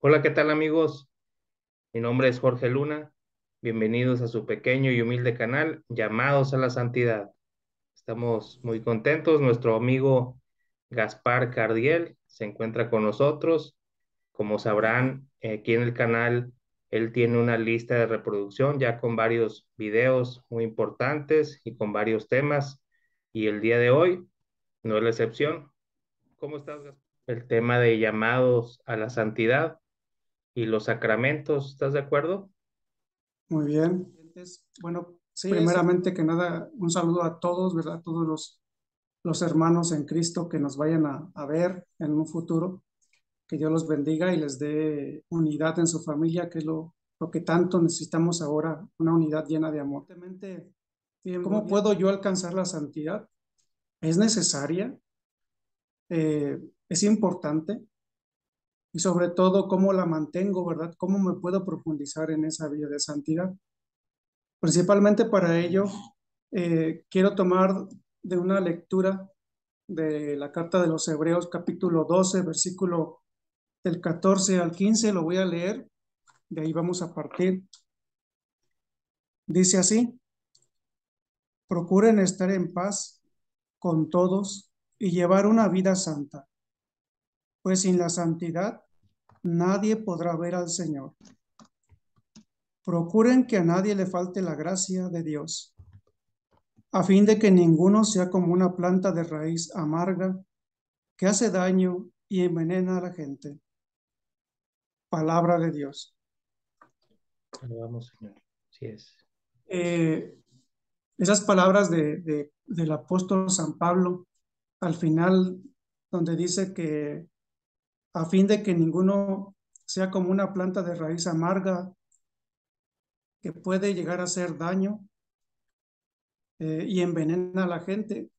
Hola, ¿qué tal amigos? Mi nombre es Jorge Luna. Bienvenidos a su pequeño y humilde canal llamados a la santidad. Estamos muy contentos. Nuestro amigo Gaspar Cardiel se encuentra con nosotros. Como sabrán, aquí en el canal él tiene una lista de reproducción ya con varios videos muy importantes y con varios temas. Y el día de hoy no es la excepción. ¿Cómo estás, Gaspar? El tema de llamados a la santidad y los sacramentos, ¿estás de acuerdo? Muy bien. Bueno, primeramente que nada, un saludo a todos, ¿verdad? Todos los hermanos en Cristo que nos vayan a ver en un futuro. Que Dios los bendiga y les dé unidad en su familia, que es lo que tanto necesitamos ahora, una unidad llena de amor. ¿Cómo puedo yo alcanzar la santidad? ¿Es necesaria? ¿Es importante? Y sobre todo, ¿cómo la mantengo, verdad? ¿Cómo me puedo profundizar en esa vida de santidad? Principalmente para ello, quiero tomar de una lectura de la carta de los Hebreos, capítulo 12, versículo del 14 al 15, lo voy a leer, de ahí vamos a partir. Dice así: procuren estar en paz con todos y llevar una vida santa, pues sin la santidad nadie podrá ver al Señor. Procuren que a nadie le falte la gracia de Dios, a fin de que ninguno sea como una planta de raíz amarga que hace daño y envenena a la gente. Palabra de Dios. Alabamos, Señor. Así es. Eh, Esas palabras del apóstol San Pablo, al final, donde dice que a fin de que ninguno sea como una planta de raíz amarga que puede llegar a hacer daño y envenena a la gente.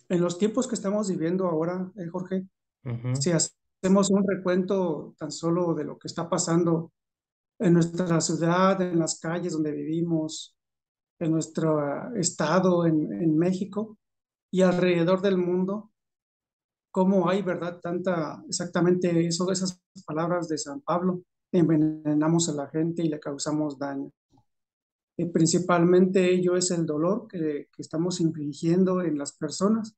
En los tiempos que estamos viviendo ahora, Jorge, Ujú. si hacemos un recuento tan solo de lo que está pasando en nuestra ciudad, en las calles donde vivimos, en nuestro estado, en México y alrededor del mundo, cómo hay, ¿verdad? Tanta, exactamente eso, esas palabras de San Pablo, envenenamos a la gente y le causamos daño. Principalmente ello es el dolor que estamos infligiendo en las personas.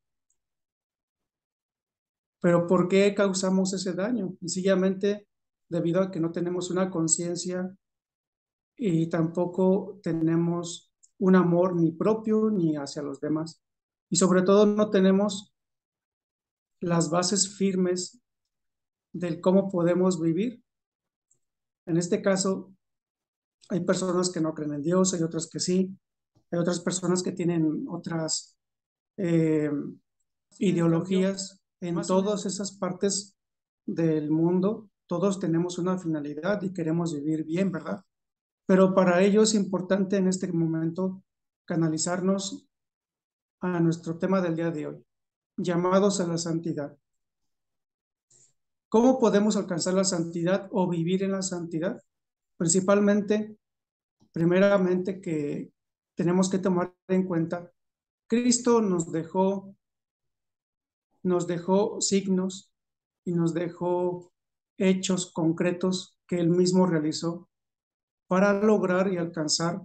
Pero ¿por qué causamos ese daño? Sencillamente debido a que no tenemos una conciencia y tampoco tenemos un amor ni propio ni hacia los demás. Y sobre todo no tenemos las bases firmes del cómo podemos vivir. En este caso, hay personas que no creen en Dios, hay otras que sí, hay otras personas que tienen otras eh, ideologías. En todas esas partes del mundo, todos tenemos una finalidad y queremos vivir bien, ¿verdad? Pero para ello es importante en este momento canalizarnos a nuestro tema del día de hoy, llamados a la santidad. ¿Cómo podemos alcanzar la santidad o vivir en la santidad? Principalmente, primeramente, que tenemos que tomar en cuenta, Cristo nos dejó signos y nos dejó hechos concretos que él mismo realizó para lograr y alcanzar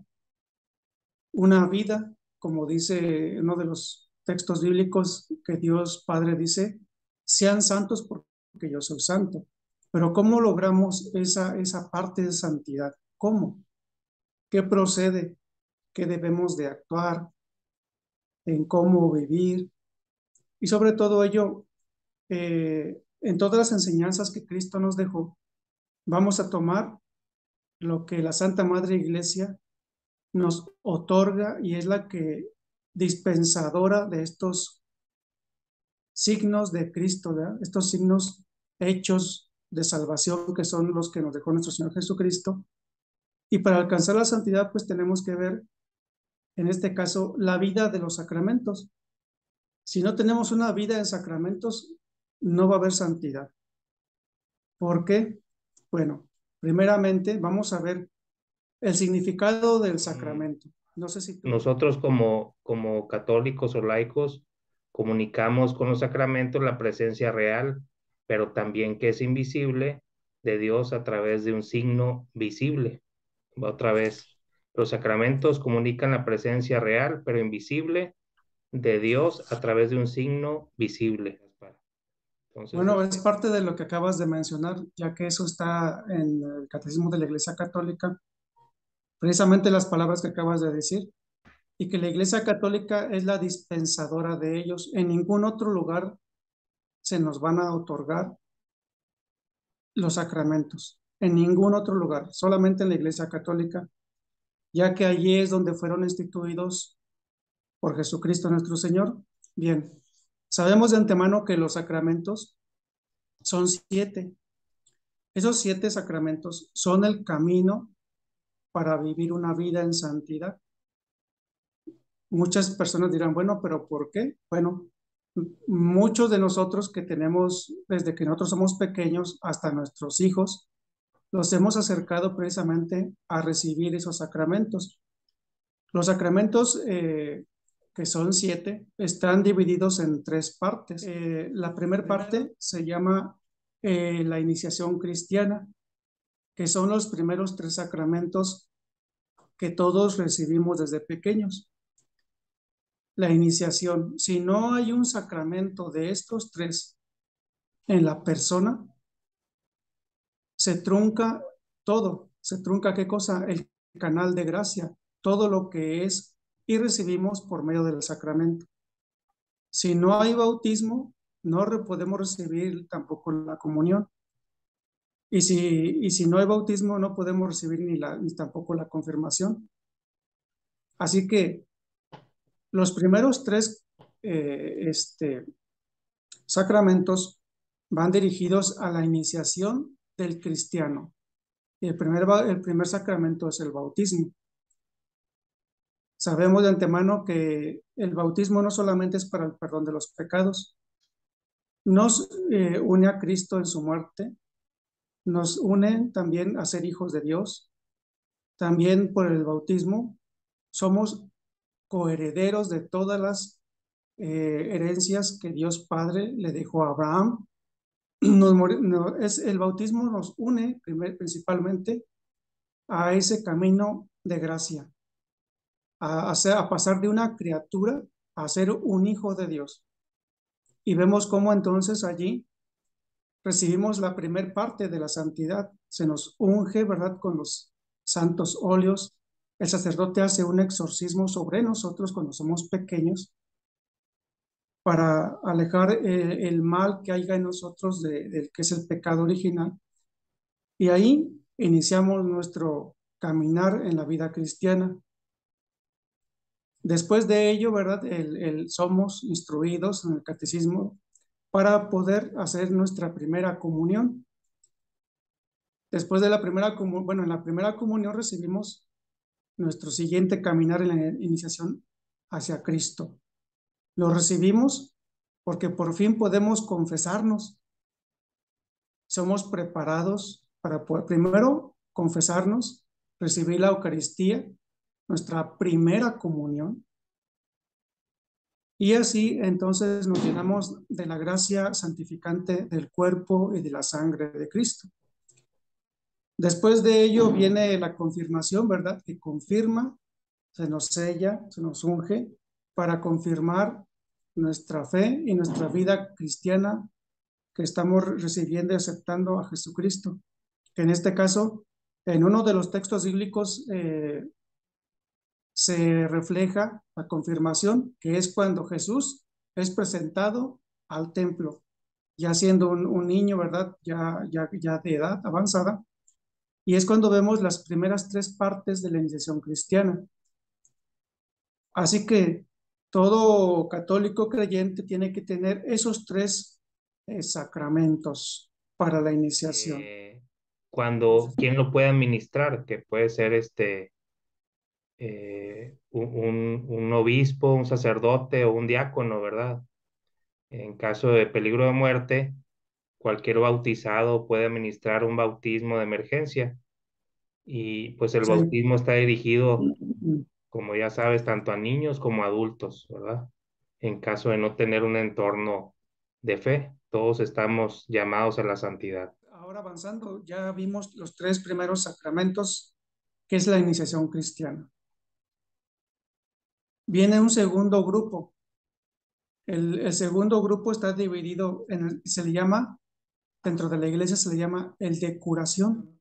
una vida, como dice uno de los textos bíblicos, que Dios Padre dice, sean santos porque yo soy santo. Pero ¿cómo logramos esa parte de santidad? ¿Cómo? ¿Qué procede? ¿Qué debemos de actuar? ¿En cómo vivir? Y sobre todo ello, en todas las enseñanzas que Cristo nos dejó, vamos a tomar lo que la Santa Madre Iglesia nos otorga y es la que dispensadora de estos signos de Cristo, ¿verdad? Estos signos hechos de salvación que son los que nos dejó nuestro Señor Jesucristo. Y para alcanzar la santidad, pues tenemos que ver, en este caso, la vida de los sacramentos. Si no tenemos una vida en sacramentos, no va a haber santidad. ¿Por qué? Bueno, primeramente vamos a ver el significado del Mm, sacramento. No sé si tú... Nosotros como católicos o laicos comunicamos con los sacramentos la presencia real, pero también que es invisible de Dios a través de un signo visible. Otra vez, los sacramentos comunican la presencia real, pero invisible, de Dios a través de un signo visible. Entonces, Bueno, es parte de lo que acabas de mencionar, ya que eso está en el Catecismo de la Iglesia Católica, precisamente las palabras que acabas de decir, y que la Iglesia Católica es la dispensadora de ellos. En ningún otro lugar se nos van a otorgar los sacramentos, en ningún otro lugar, solamente en la Iglesia Católica, ya que allí es donde fueron instituidos por Jesucristo nuestro Señor. Bien, sabemos de antemano que los sacramentos son 7. Esos 7 sacramentos son el camino para vivir una vida en santidad. Muchas personas dirán, bueno, pero ¿por qué? Bueno, muchos de nosotros que tenemos, desde que nosotros somos pequeños hasta nuestros hijos, los hemos acercado precisamente a recibir esos sacramentos. Los sacramentos, que son 7, están divididos en 3 partes. La primera parte se llama la iniciación cristiana, que son los primeros 3 sacramentos que todos recibimos desde pequeños. La iniciación, si no hay un sacramento de estos 3 en la persona, se trunca todo. ¿Se trunca qué cosa? El canal de gracia, todo lo que es y recibimos por medio del sacramento. Si no hay bautismo, no podemos recibir tampoco la comunión. Y si no hay bautismo, no podemos recibir ni tampoco la confirmación. Así que los primeros 3 sacramentos van dirigidos a la iniciación del cristiano. Y el primer sacramento es el bautismo. Sabemos de antemano que el bautismo no solamente es para el perdón de los pecados, nos une a Cristo en su muerte, nos une también a ser hijos de Dios. También por el bautismo somos coherederos de todas las herencias que Dios Padre le dejó a Abraham. El bautismo nos une principalmente a ese camino de gracia, a pasar de una criatura a ser un hijo de Dios. Y vemos cómo entonces allí recibimos la primer parte de la santidad. Se nos unge, ¿verdad?, con los santos óleos. El sacerdote hace un exorcismo sobre nosotros cuando somos pequeños para alejar el mal que haya en nosotros del que es el pecado original. Y ahí iniciamos nuestro caminar en la vida cristiana. Después de ello, ¿verdad? Somos instruidos en el catecismo para poder hacer nuestra primera comunión. Después de la primera comunión, bueno, en la primera comunión recibimos nuestro siguiente caminar en la iniciación hacia Cristo. Lo recibimos porque por fin podemos confesarnos. Somos preparados para poder primero confesarnos, recibir la Eucaristía, nuestra primera comunión. Y así entonces nos llenamos de la gracia santificante del cuerpo y de la sangre de Cristo. Después de ello viene la confirmación, ¿verdad? Que confirma, se nos sella, se nos unge para confirmar nuestra fe y nuestra vida cristiana que estamos recibiendo y aceptando a Jesucristo. Que en este caso, en uno de los textos bíblicos se refleja la confirmación, que es cuando Jesús es presentado al templo, ya siendo un niño, ¿verdad? Ya de edad avanzada. Y es cuando vemos las primeras 3 partes de la iniciación cristiana. Así que todo católico creyente tiene que tener esos 3 sacramentos para la iniciación. eh, ¿quién lo puede administrar? Que puede ser un obispo, un sacerdote o un diácono, ¿verdad? En caso de peligro de muerte, cualquier bautizado puede administrar un bautismo de emergencia. Y pues el Sí. bautismo está dirigido, como ya sabes, tanto a niños como a adultos, ¿verdad? En caso de no tener un entorno de fe, todos estamos llamados a la santidad. Ahora avanzando, ya vimos los tres primeros sacramentos, que es la iniciación cristiana. Viene un segundo grupo. El segundo grupo está dividido se le llama, dentro de la iglesia se le llama el de curación.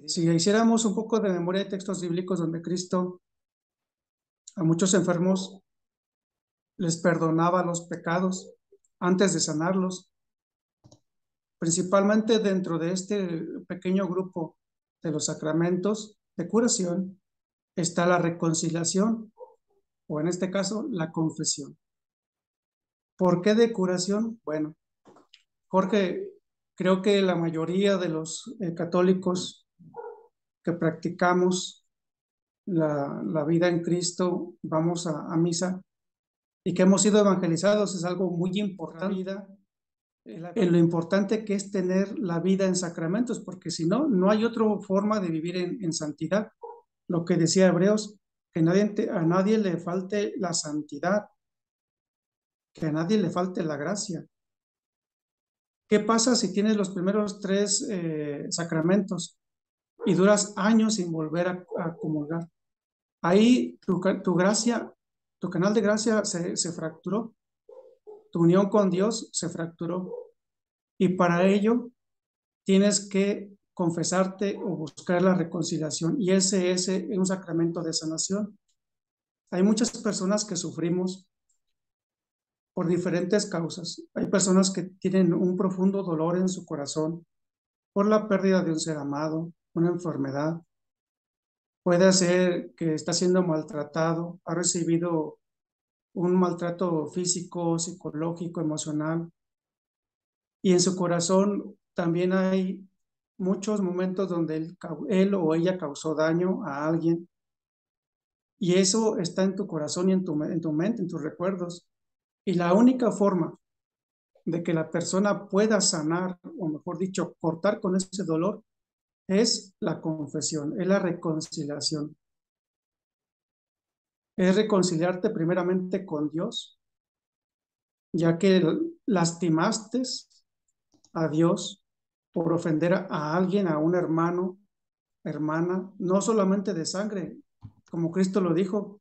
Si hiciéramos un poco de memoria de textos bíblicos donde Cristo a muchos enfermos les perdonaba los pecados antes de sanarlos, principalmente dentro de este pequeño grupo de los sacramentos de curación está la reconciliación, o en este caso, la confesión. ¿Por qué de curación? Bueno, Jorge, creo que la mayoría de los católicos que practicamos la vida en Cristo, vamos a misa y que hemos sido evangelizados, es algo muy importante en lo importante que es tener la vida en sacramentos, porque si no, no hay otra forma de vivir en santidad. Lo que decía Hebreos, que a nadie le falte la santidad, que a nadie le falte la gracia. ¿Qué pasa si tienes los primeros tres sacramentos y duras años sin volver a comulgar? Ahí tu gracia, tu canal de gracia se fracturó, tu unión con Dios se fracturó. Y para ello tienes que confesarte o buscar la reconciliación. Y ese es un sacramento de sanación. Hay muchas personas que sufrimos por diferentes causas. Hay personas que tienen un profundo dolor en su corazón por la pérdida de un ser amado, una enfermedad. Puede ser que está siendo maltratado, ha recibido un maltrato físico, psicológico, emocional. Y en su corazón también hay muchos momentos donde él o ella causó daño a alguien. Y eso está en tu corazón y en tu mente, en tus recuerdos. Y la única forma de que la persona pueda sanar, o mejor dicho, cortar con ese dolor, es la confesión, es la reconciliación. Es reconciliarte primeramente con Dios, ya que lastimaste a Dios por ofender a alguien, a un hermano, hermana, no solamente de sangre, como Cristo lo dijo,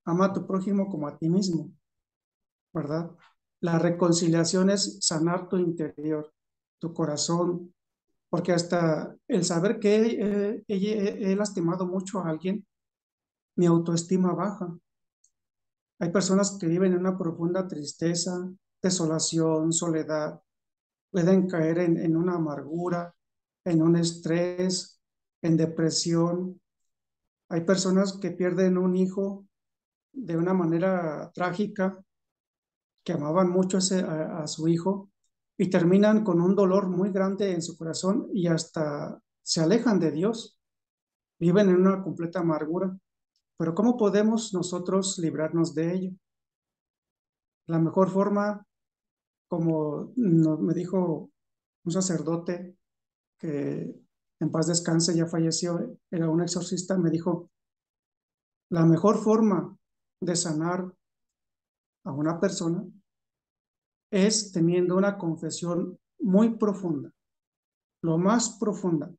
ama a tu prójimo como a ti mismo, ¿verdad? La reconciliación es sanar tu interior, tu corazón, porque hasta el saber que he lastimado mucho a alguien, mi autoestima baja. Hay personas que viven en una profunda tristeza, desolación, soledad, pueden caer en una amargura, en un estrés, en depresión. Hay personas que pierden un hijo de una manera trágica, que amaban mucho a su hijo y terminan con un dolor muy grande en su corazón y hasta se alejan de Dios, viven en una completa amargura. Pero ¿cómo podemos nosotros librarnos de ello? La mejor forma, como me dijo un sacerdote que en paz descanse, ya falleció, era un exorcista, me dijo, la mejor forma de sanar a una persona es teniendo una confesión muy profunda, lo más profunda.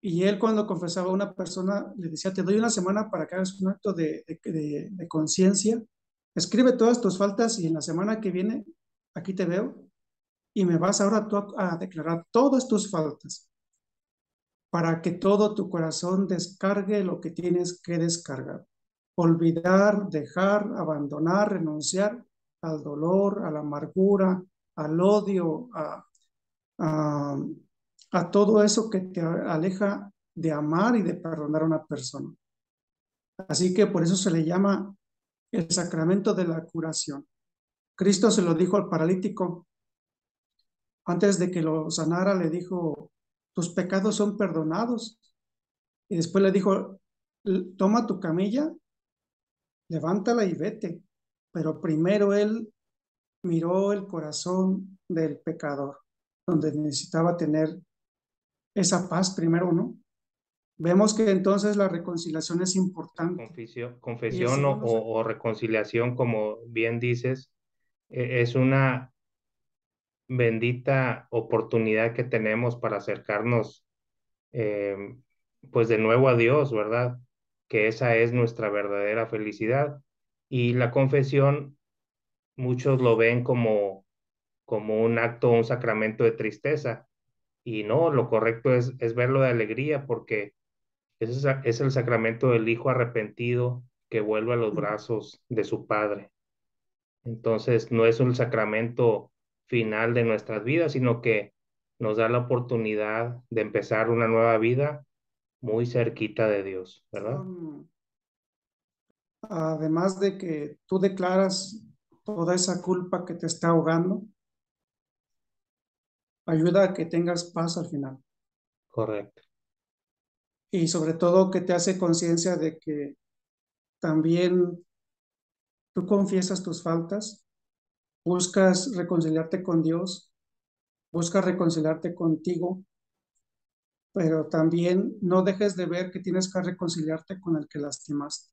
Y él cuando confesaba a una persona le decía, te doy una semana para que hagas un acto de conciencia, escribe todas tus faltas y en la semana que viene aquí te veo y me vas ahora tú a declarar todas tus faltas para que todo tu corazón descargue lo que tienes que descargar. Olvidar, dejar, abandonar, renunciar al dolor, a la amargura, al odio, a, a todo eso que te aleja de amar y de perdonar a una persona. Así que por eso se le llama el sacramento de la curación. Cristo se lo dijo al paralítico, antes de que lo sanara, le dijo, tus pecados son perdonados. Y después le dijo, toma tu camilla, levántala y vete. Pero primero él miró el corazón del pecador, donde necesitaba tener esa paz primero, ¿no? Vemos que entonces la reconciliación es importante. Y el Confesión segundo o reconciliación, como bien dices, es una bendita oportunidad que tenemos para acercarnos, eh, pues de nuevo a Dios, ¿verdad? Que esa es nuestra verdadera felicidad. Y la confesión, muchos lo ven como un acto, un sacramento de tristeza. Y no, lo correcto es verlo de alegría, porque es el sacramento del hijo arrepentido que vuelve a los brazos de su padre. Entonces, no es un sacramento final de nuestras vidas, sino que nos da la oportunidad de empezar una nueva vida muy cerquita de Dios, ¿verdad? Um, Además de que tú declaras toda esa culpa que te está ahogando, ayuda a que tengas paz al final. Correcto. Y sobre todo que te hace conciencia de que también tú confiesas tus faltas, buscas reconciliarte con Dios, buscas reconciliarte contigo, pero también no dejes de ver que tienes que reconciliarte con el que lastimaste.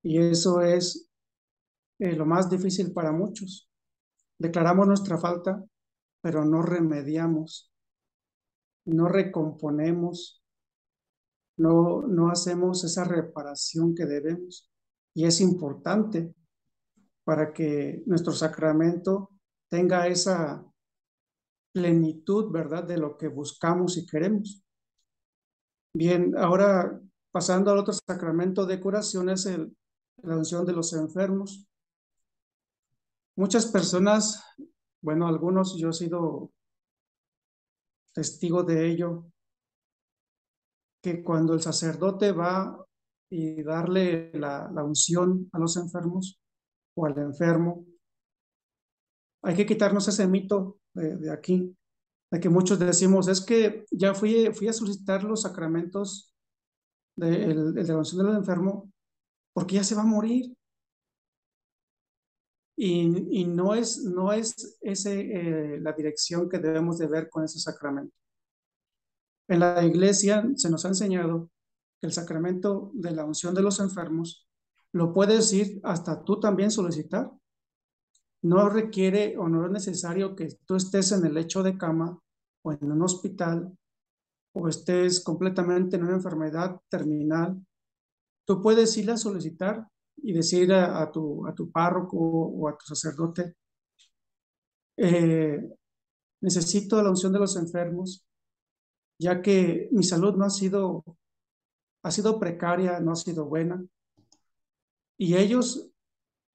Y eso es lo más difícil para muchos. Declaramos nuestra falta, pero no remediamos, no recomponemos, no hacemos esa reparación que debemos. Y es importante para que nuestro sacramento tenga esa plenitud, ¿verdad?, de lo que buscamos y queremos. Bien, ahora pasando al otro sacramento de curación es la unción de los enfermos. Muchas personas, bueno, algunos, yo he sido testigo de ello, que cuando el sacerdote va y darle la unción a los enfermos o al enfermo, hay que quitarnos ese mito de aquí, de que muchos decimos, es que ya fui a solicitar los sacramentos de la unción del enfermo porque ya se va a morir. Y no es la dirección que debemos de ver con ese sacramento. En la iglesia se nos ha enseñado que el sacramento de la unción de los enfermos lo puedes ir hasta tú también solicitar. No requiere o no es necesario que tú estés en el lecho de cama o en un hospital o estés completamente en una enfermedad terminal. Tú puedes ir a solicitar y decir a tu párroco o a tu sacerdote, eh, necesito la unción de los enfermos, ya que mi salud no ha sido precaria, no ha sido buena. Y ellos,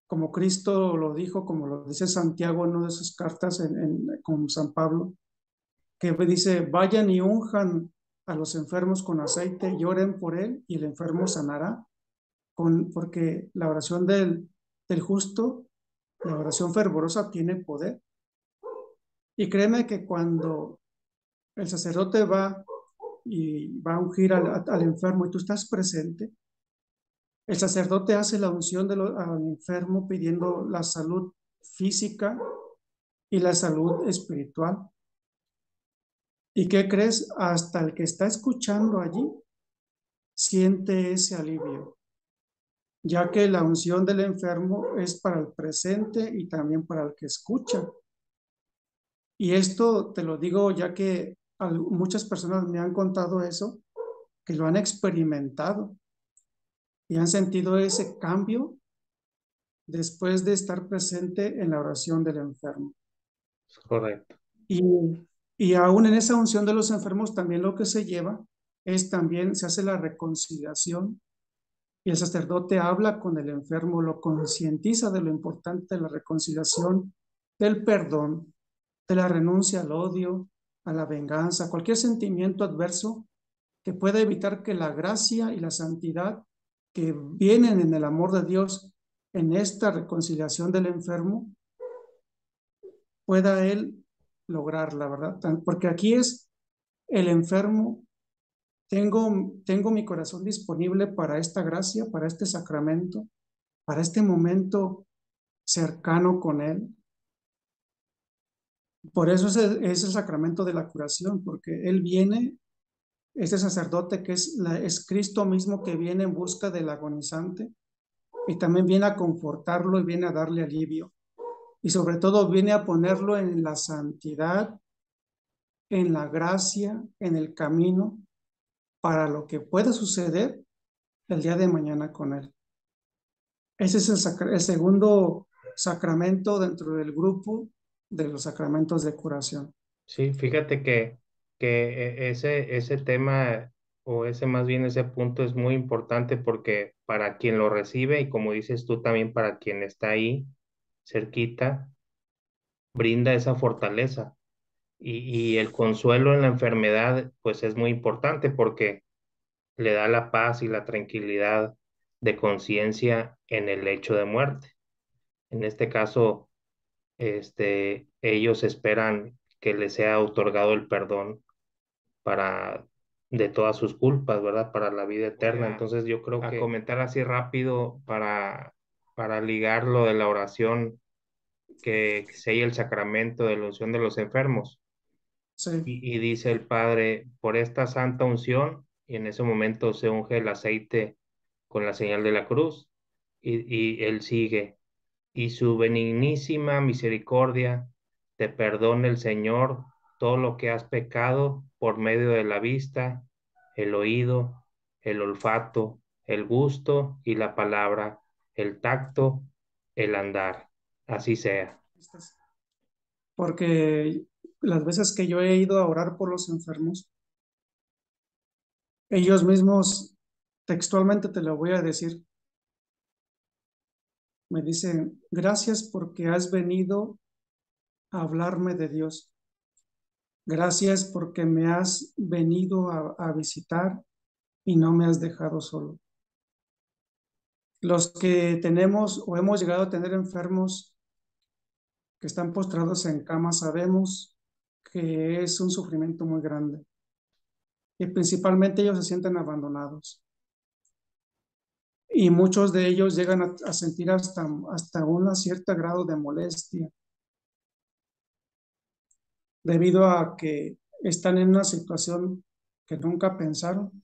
como Cristo lo dijo, como lo dice Santiago en una de sus cartas con San Pablo, que dice, vayan y unjan a los enfermos con aceite y oren por él y el enfermo sanará, porque la oración del justo, la oración fervorosa tiene poder. Y créeme que cuando el sacerdote va y va a ungir al enfermo y tú estás presente, el sacerdote hace la unción al enfermo pidiendo la salud física y la salud espiritual. ¿Y qué crees? Hasta el que está escuchando allí siente ese alivio, ya que la unción del enfermo es para el presente y también para el que escucha. Y esto te lo digo ya que muchas personas me han contado eso, que lo han experimentado y han sentido ese cambio después de estar presente en la oración del enfermo. Es correcto. Y, y aún en esa unción de los enfermos también lo que se lleva es también se hace la reconciliación y el sacerdote habla con el enfermo, lo concientiza de lo importante de la reconciliación, del perdón, de la renuncia al odio, a la venganza, cualquier sentimiento adverso que pueda evitar que la gracia y la santidad que vienen en el amor de Dios en esta reconciliación del enfermo, pueda él lograr, la verdad. Porque aquí es el enfermo, tengo mi corazón disponible para esta gracia, para este sacramento, para este momento cercano con él. Por eso es el sacramento de la curación, porque él viene, este sacerdote que es Cristo mismo que viene en busca del agonizante y también viene a confortarlo y viene a darle alivio. y sobre todo viene a ponerlo en la santidad, en la gracia, en el camino para lo que pueda suceder el día de mañana con él. Ese es el segundo sacramento dentro del grupo de los sacramentos de curación. Sí, fíjate que ese tema o ese más bien ese punto es muy importante porque para quien lo recibe y como dices tú también para quien está ahí cerquita, brinda esa fortaleza y el consuelo en la enfermedad pues es muy importante porque le da la paz y la tranquilidad de conciencia en el lecho de muerte. En este caso, ellos esperan que les sea otorgado el perdón para de todas sus culpas, ¿verdad? Para la vida eterna. Entonces yo creo que comentar así rápido para ligar lo de la oración que sella el sacramento de la unción de los enfermos. Sí, Y dice el Padre, por esta santa unción, y en ese momento se unge el aceite con la señal de la cruz, y él sigue, y su benignísima misericordia te perdone el Señor todo lo que has pecado por medio de la vista, el oído, el olfato, el gusto y la palabra, el tacto, el andar. Así sea. porque las veces que yo he ido a orar por los enfermos, ellos mismos, textualmente te lo voy a decir, me dicen, gracias porque has venido a hablarme de Dios. Gracias porque me has venido a visitar y no me has dejado solo. Los que tenemos o hemos llegado a tener enfermos que están postrados en cama, sabemos que es un sufrimiento muy grande y principalmente ellos se sienten abandonados y muchos de ellos llegan a sentir hasta un cierto grado de molestia debido a que están en una situación que nunca pensaron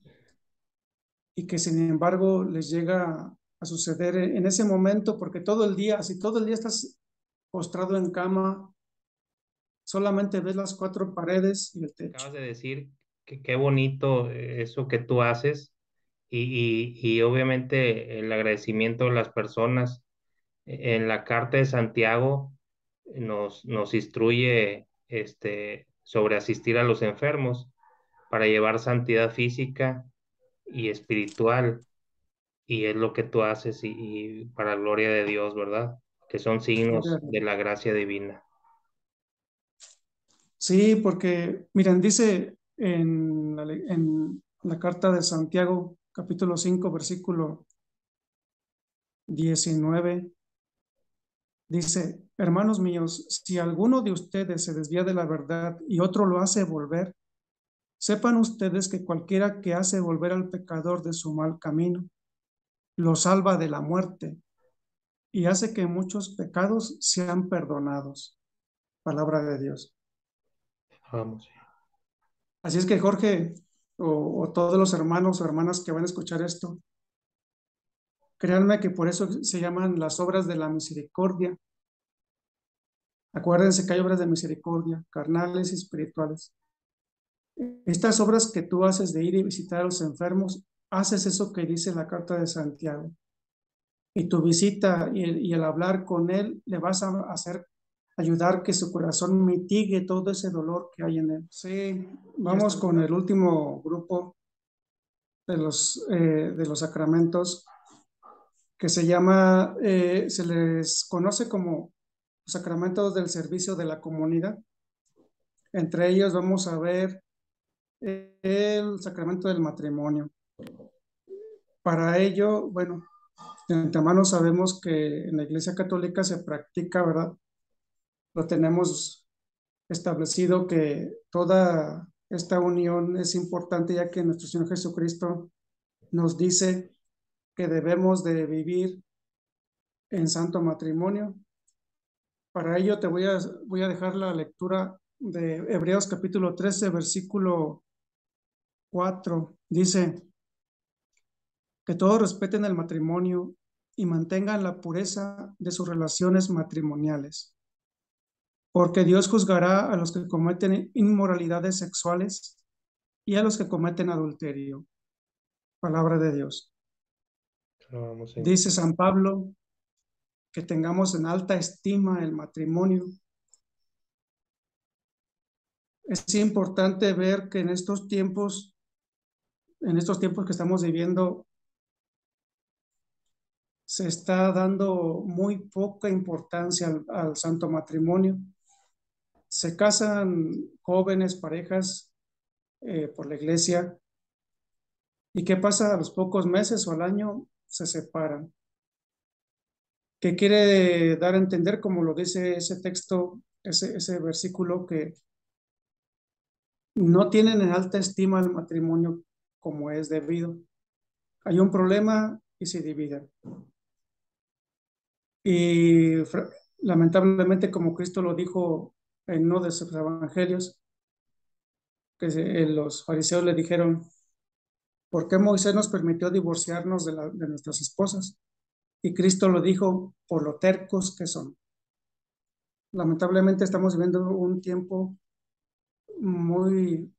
y que sin embargo les llega a suceder en ese momento porque todo el día, si todo el día estás postrado en cama, solamente ves las cuatro paredes y el techo. Acabas de decir que qué bonito eso que tú haces y obviamente el agradecimiento de las personas. En la carta de Santiago nos instruye sobre asistir a los enfermos para llevar santidad física y espiritual y es lo que tú haces y para gloria de Dios, ¿verdad? Que son signos de la gracia divina. Sí, porque, miren, dice en la carta de Santiago, capítulo 5 versículo 19, dice, hermanos míos, si alguno de ustedes se desvía de la verdad y otro lo hace volver, sepan ustedes que cualquiera que hace volver al pecador de su mal camino, lo salva de la muerte y hace que muchos pecados sean perdonados. Palabra de Dios. Vamos. Así es que Jorge o todos los hermanos o hermanas que van a escuchar esto, créanme que por eso se llaman las obras de la misericordia. Acuérdense que hay obras de misericordia, carnales y espirituales. Estas obras que tú haces de ir y visitar a los enfermos, haces eso que dice la carta de Santiago. Y tu visita y el hablar con él le vas a hacer ayudar que su corazón mitigue todo ese dolor que hay en él. Sí, vamos con el último grupo de los sacramentos que se llama, se les conoce como sacramentos del servicio de la comunidad. Entre ellos vamos a ver el sacramento del matrimonio. Para ello, bueno, de antemano sabemos que en la Iglesia Católica se practica, ¿verdad? Lo tenemos establecido que toda esta unión es importante ya que nuestro Señor Jesucristo nos dice que debemos de vivir en santo matrimonio. Para ello voy a dejar la lectura de Hebreos capítulo 13, versículo 4. Dice que todos respeten el matrimonio y mantengan la pureza de sus relaciones matrimoniales. porque Dios juzgará a los que cometen inmoralidades sexuales y a los que cometen adulterio. Palabra de Dios. Alabamos, Señor. Dice San Pablo que tengamos en alta estima el matrimonio. Es importante ver que en estos tiempos que estamos viviendo, se está dando muy poca importancia al santo matrimonio. Se casan jóvenes, parejas por la iglesia, y ¿qué pasa? A los pocos meses o al año se separan. ¿Qué quiere dar a entender, como lo dice ese texto, ese versículo, que no tienen en alta estima el matrimonio como es debido? Hay un problema y se dividen. Y lamentablemente, como Cristo lo dijo en uno de sus evangelios, que los fariseos le dijeron: ¿por qué Moisés nos permitió divorciarnos de nuestras esposas? Y Cristo lo dijo: por lo tercos que son. Lamentablemente estamos viviendo un tiempo muy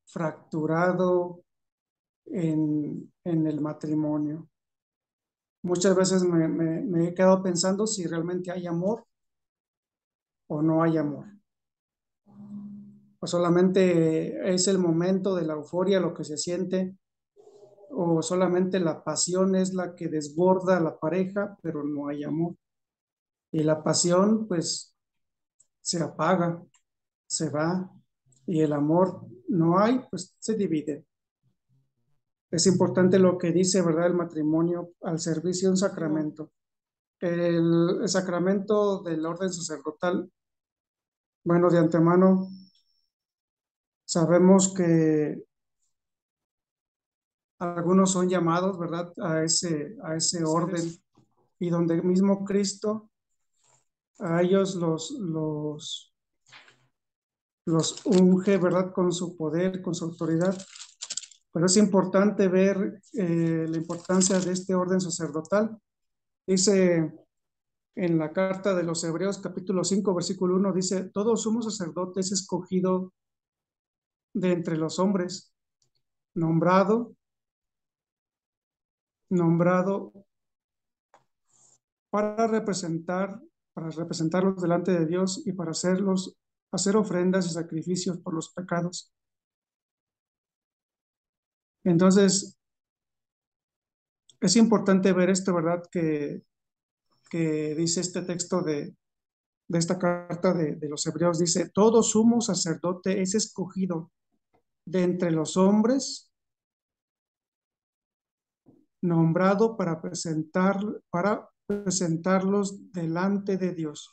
fracturado en el matrimonio. Muchas veces me he quedado pensando si realmente hay amor o no hay amor. O solamente es el momento de la euforia lo que se siente, o solamente la pasión es la que desborda a la pareja, pero no hay amor. Y la pasión, pues, se apaga, se va, y el amor no hay, pues se divide. Es importante lo que dice, ¿verdad? El matrimonio al servicio de un sacramento. El sacramento del orden sacerdotal, bueno, de antemano sabemos que algunos son llamados, ¿verdad? A ese orden, y donde mismo Cristo a ellos los unge, ¿verdad? Con su poder, con su autoridad. Pero es importante ver la importancia de este orden sacerdotal. Dice en la carta de los Hebreos, capítulo 5 versículo 1, dice: todo sumo sacerdote es escogido de entre los hombres, nombrado, nombrado para representar, para representarlos delante de Dios y para hacer ofrendas y sacrificios por los pecados. Entonces, es importante ver esto, ¿verdad? Que dice este texto de esta carta de los Hebreos, dice: todo sumo sacerdote es escogido de entre los hombres, nombrado para presentarlos delante de Dios.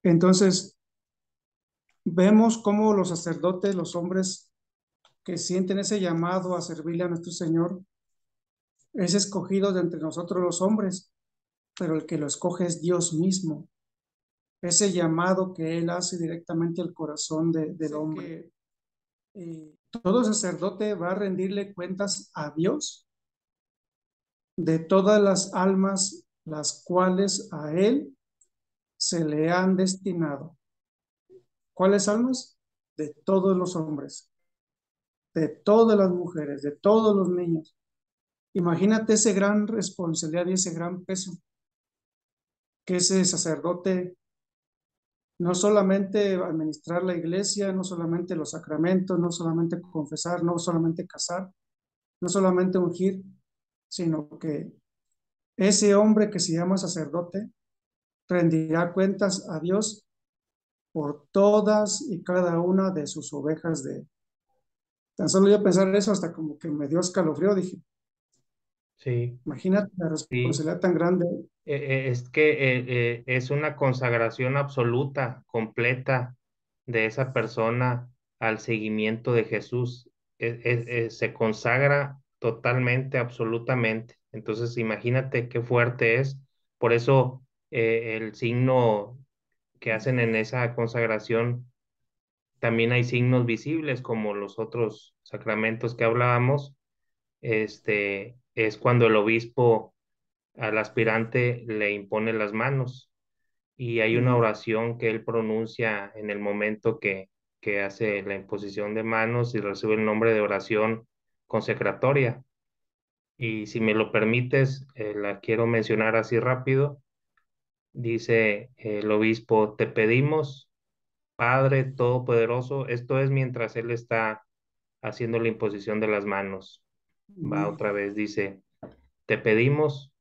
Entonces, vemos cómo los sacerdotes, los hombres que sienten ese llamado a servirle a nuestro Señor, es escogido de entre nosotros los hombres, pero el que lo escoge es Dios mismo. Ese llamado que Él hace directamente al corazón del hombre. Todo sacerdote va a rendirle cuentas a Dios de todas las almas las cuales a Él se le han destinado. ¿Cuáles almas? De todos los hombres, de todas las mujeres, de todos los niños. Imagínate ese gran responsabilidad y ese gran peso que ese sacerdote, no solamente administrar la iglesia, no solamente los sacramentos, no solamente confesar, no solamente casar, no solamente ungir, sino que ese hombre que se llama sacerdote rendirá cuentas a Dios por todas y cada una de sus ovejas de... Tan solo yo pensar eso hasta como que me dio escalofrío, dije: Sí, imagínate la sí. responsabilidad tan grande. Es que es una consagración absoluta, completa de esa persona al seguimiento de Jesús. Se consagra totalmente, absolutamente. Entonces, imagínate qué fuerte es. Por eso el signo que hacen en esa consagración, también hay signos visibles como los otros sacramentos que hablábamos. Es cuando el obispo al aspirante le impone las manos y hay una ujú, oración que él pronuncia en el momento que hace la imposición de manos y recibe el nombre de oración consecratoria. Y si me lo permites, la quiero mencionar así rápido. Dice el obispo: te pedimos, Padre Todopoderoso, esto es mientras él está haciendo la imposición de las manos. Va ujú. otra vez, dice: te pedimos,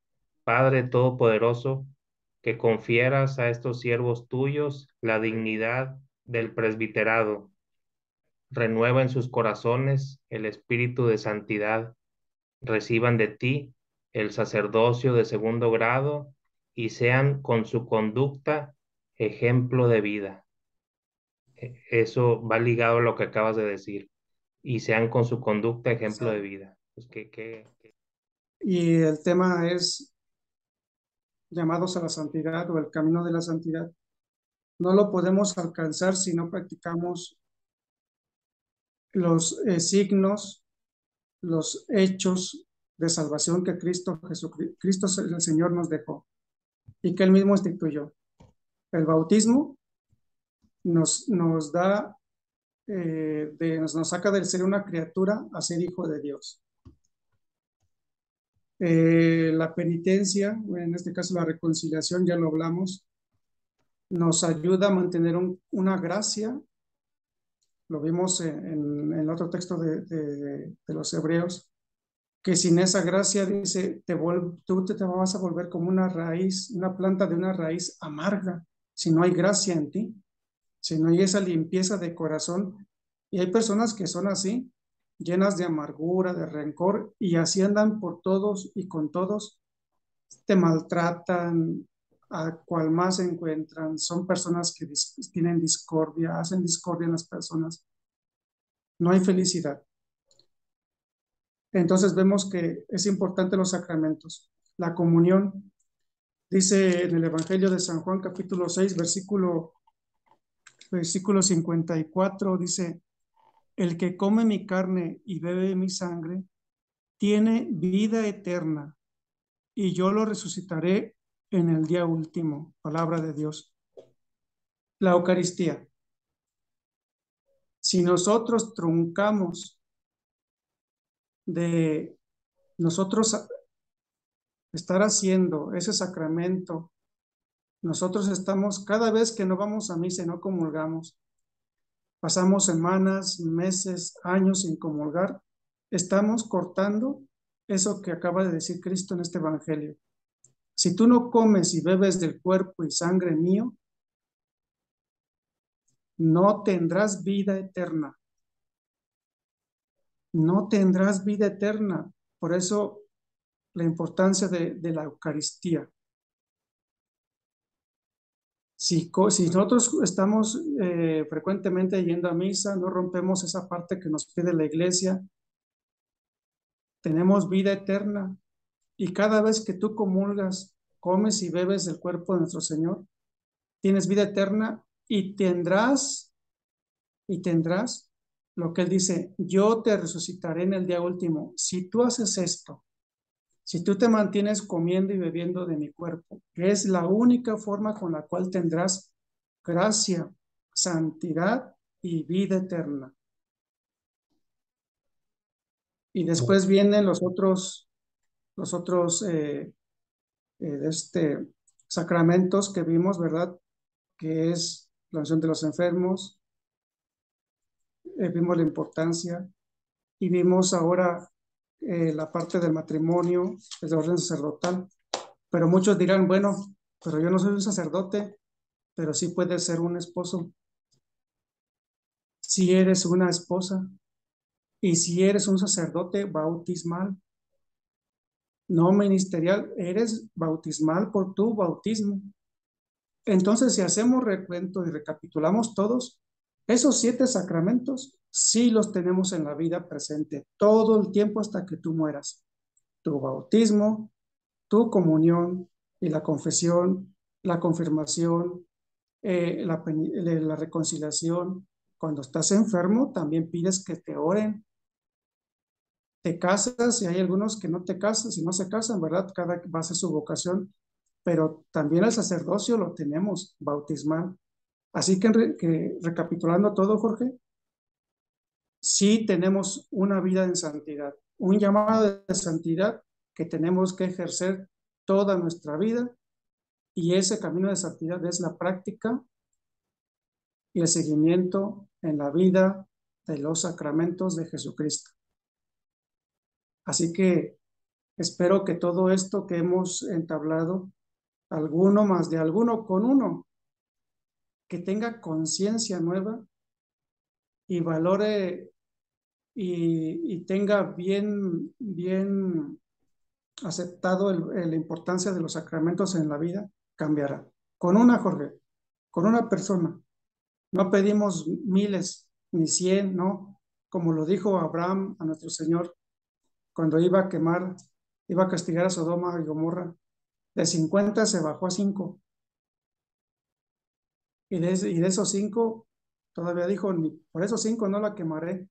Padre Todopoderoso, que confieras a estos siervos tuyos la dignidad del presbiterado. Renueva en sus corazones el espíritu de santidad. Reciban de ti el sacerdocio de segundo grado y sean con su conducta ejemplo de vida. Eso va ligado a lo que acabas de decir. Y sean con su conducta ejemplo de Exacto. vida. Pues Y el tema es llamados a la santidad o el camino de la santidad. No lo podemos alcanzar si no practicamos los signos, los hechos de salvación que Cristo el Señor nos dejó y que Él mismo instituyó. El bautismo nos da, nos saca del ser una criatura a ser hijo de Dios. La penitencia, en este caso la reconciliación, ya lo hablamos, nos ayuda a mantener una gracia. Lo vimos en el otro texto de los Hebreos, que sin esa gracia, dice, tú te vas a volver como una raíz, una planta de una raíz amarga, si no hay gracia en ti, si no hay esa limpieza de corazón. Y hay personas que son así, llenas de amargura, de rencor, y así andan por todos y con todos, te maltratan, a cual más se encuentran, son personas que tienen discordia, hacen discordia en las personas, no hay felicidad. Entonces vemos que es importante los sacramentos. La comunión, dice en el Evangelio de San Juan capítulo 6 versículo 54, dice, el que come mi carne y bebe mi sangre, tiene vida eterna, y yo lo resucitaré en el día último. Palabra de Dios. La Eucaristía. Si nosotros truncamos de nosotros estar haciendo ese sacramento, nosotros estamos, cada vez que no vamos a misa y no comulgamos, pasamos semanas, meses, años sin comulgar, estamos cortando eso que acaba de decir Cristo en este Evangelio. Si tú no comes y bebes del cuerpo y sangre mío, no tendrás vida eterna. No tendrás vida eterna. Por eso la importancia de la Eucaristía. Si nosotros estamos frecuentemente yendo a misa, no rompemos esa parte que nos pide la iglesia, tenemos vida eterna. Y cada vez que tú comulgas, comes y bebes el cuerpo de nuestro Señor, tienes vida eterna y tendrás lo que Él dice, yo te resucitaré en el día último. Si tú haces esto, si tú te mantienes comiendo y bebiendo de mi cuerpo, que es la única forma con la cual tendrás gracia, santidad y vida eterna. Y después vienen los otros sacramentos que vimos, ¿verdad? Que es la unción de los enfermos, vimos la importancia y vimos ahora la parte del matrimonio, el orden sacerdotal. Pero muchos dirán, bueno, pero yo no soy un sacerdote, pero sí puedes ser un esposo. Si eres una esposa y si eres un sacerdote bautismal, no ministerial, eres bautismal por tu bautismo. Entonces, si hacemos recuento y recapitulamos todos, esos 7 sacramentos sí los tenemos en la vida presente todo el tiempo hasta que tú mueras. Tu bautismo, tu comunión y la confesión, la confirmación, la reconciliación. Cuando estás enfermo, también pides que te oren. Te casas y hay algunos que no te casan, si no se casan, ¿verdad? Cada va a ser su vocación. pero también el sacerdocio lo tenemos bautismal. Así que, recapitulando todo, Jorge, sí tenemos una vida en santidad, un llamado de santidad que tenemos que ejercer toda nuestra vida, y ese camino de santidad es la práctica y el seguimiento en la vida de los sacramentos de Jesucristo. Así que espero que todo esto que hemos entablado, alguno más de alguno con uno, que tenga conciencia nueva y valore y tenga bien aceptado la importancia de los sacramentos en la vida, cambiará. Con una, Jorge, con una persona. No pedimos miles ni 100, no. Como lo dijo Abraham a nuestro Señor cuando iba a castigar a Sodoma y Gomorra. De 50 se bajó a 5. Y de esos 5, todavía dijo, por esos 5 no la quemaré.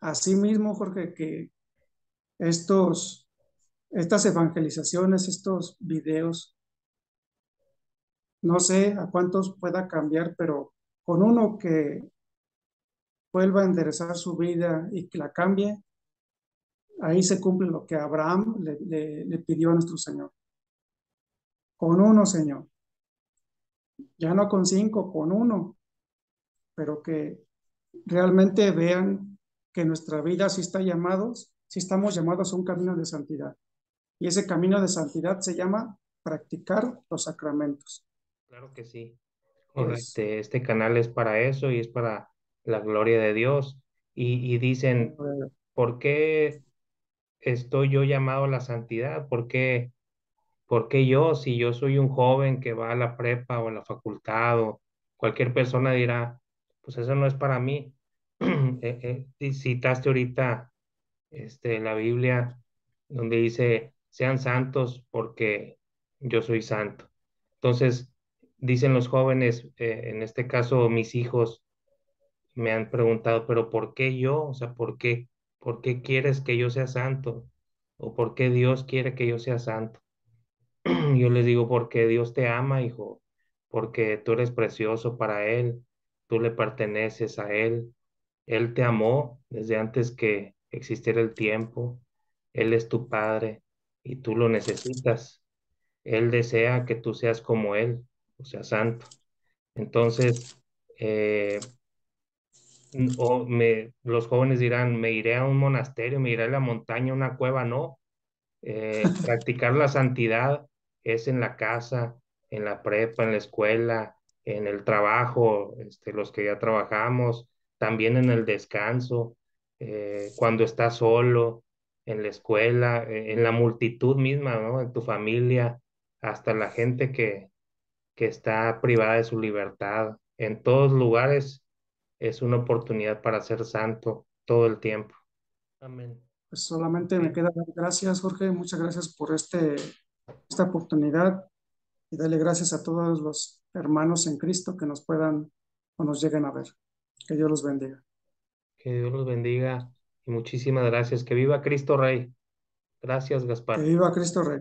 Así mismo, Jorge, que estas evangelizaciones, estos videos, no sé a cuántos pueda cambiar, pero con uno que vuelva a enderezar su vida y que la cambie, ahí se cumple lo que Abraham le pidió a nuestro Señor. Con uno, Señor. Ya no con 5, con uno, pero que realmente vean que nuestra vida sí está llamados, sí estamos llamados a un camino de santidad. Y ese camino de santidad se llama practicar los sacramentos. Claro que sí. Pues, Este canal es para eso y es para la gloria de Dios. Y dicen, ¿por qué estoy yo llamado a la santidad? ¿Por qué yo, si yo soy un joven que va a la prepa o a la facultad o cualquier persona dirá, pues eso no es para mí? Y citaste ahorita la Biblia donde dice, sean santos porque yo soy santo. Entonces, dicen los jóvenes, en este caso mis hijos, me han preguntado, pero ¿por qué yo? O sea, por qué quieres que yo sea santo? ¿O por qué Dios quiere que yo sea santo? Yo les digo, porque Dios te ama, hijo, porque tú eres precioso para Él, tú le perteneces a Él, Él te amó desde antes que existiera el tiempo, Él es tu Padre y tú lo necesitas, Él desea que tú seas como Él, o sea, santo. Entonces, eh, los jóvenes dirán, me iré a un monasterio, me iré a la montaña, a una cueva, no. Practicar la santidad es en la casa, en la prepa, en la escuela, en el trabajo, los que ya trabajamos, también en el descanso, cuando estás solo, en la escuela, en la multitud misma, ¿no? En tu familia, hasta la gente que está privada de su libertad. En todos lugares es una oportunidad para ser santo todo el tiempo. Amén. pues solamente me Ok. queda dar gracias, Jorge. Muchas gracias por esta oportunidad, y darle gracias a todos los hermanos en Cristo que nos puedan o nos lleguen a ver. Que Dios los bendiga. Que Dios los bendiga y muchísimas gracias. Que viva Cristo Rey. Gracias, Que Gaspar. viva Cristo Rey.